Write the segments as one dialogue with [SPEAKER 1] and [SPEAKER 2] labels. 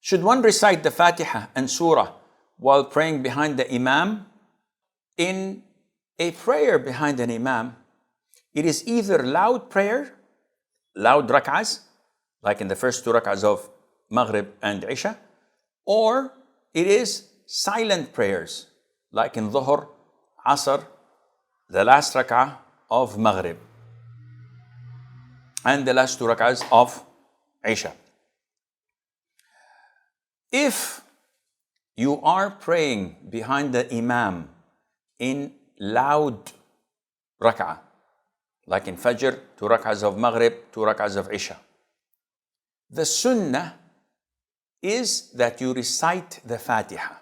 [SPEAKER 1] Should one recite the Fatiha and Surah while praying behind the Imam? In a prayer behind an Imam, it is either loud prayer, loud rak'ahs, like in the first two rak'ahs of Maghrib and Isha, or it is silent prayers, like in Dhuhr, Asr, the last rak'ah of Maghrib, and the last two rak'ahs of Isha. If you are praying behind the Imam in loud rak'ah, like in Fajr, two rak'ahs of Maghrib, two rak'ahs of Isha, the Sunnah is that you recite the Fatiha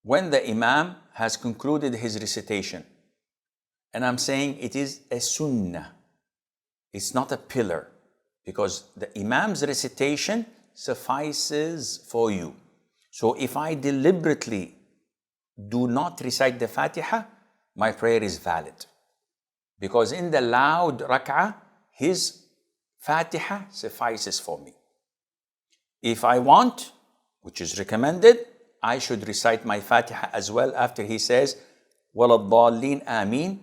[SPEAKER 1] when the Imam has concluded his recitation. And I'm saying it is a Sunnah. It's not a pillar, because the Imam's recitation suffices for you. So if I deliberately do not recite the Fatiha, my prayer is valid. Because in the loud rak'ah, his Fatiha suffices for me. If I want, which is recommended, I should recite my Fatiha as well after he says, وَلَضَّالِّينَ آمين.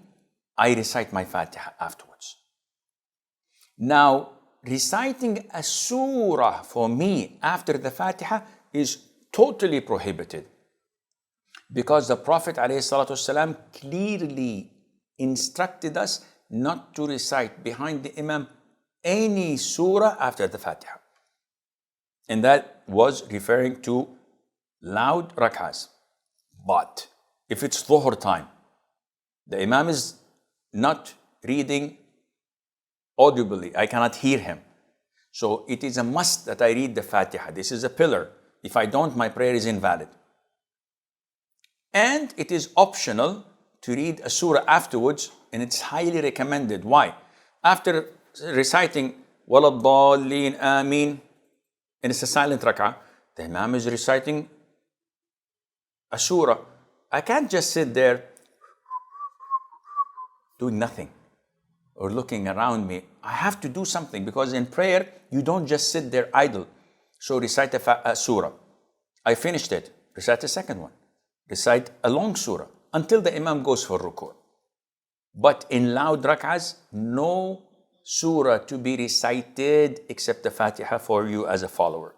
[SPEAKER 1] I recite my Fatiha afterwards. Now, reciting a surah for me after the Fatiha is totally prohibited, because the Prophet ﷺ clearly instructed us not to recite behind the Imam any surah after the Fatiha. And that was referring to loud rak'ahs. But if it's Dhuhr time, the Imam is not reading audibly, I cannot hear him. So it is a must that I read the Fatiha. This is a pillar. If I don't, my prayer is invalid. And it is optional to read a surah afterwards, and it's highly recommended. Why? After reciting وَلَضَّالِّينَ آمين, and it's a silent rak'ah, the Imam is reciting a surah. I can't just sit there doing nothing or looking around me. I have to do something, because in prayer, you don't just sit there idle. So recite a surah. I finished it. Recite a second one. Recite a long surah until the Imam goes for ruku'. But in loud rak'ahs, no surah to be recited except the Fatiha for you as a follower.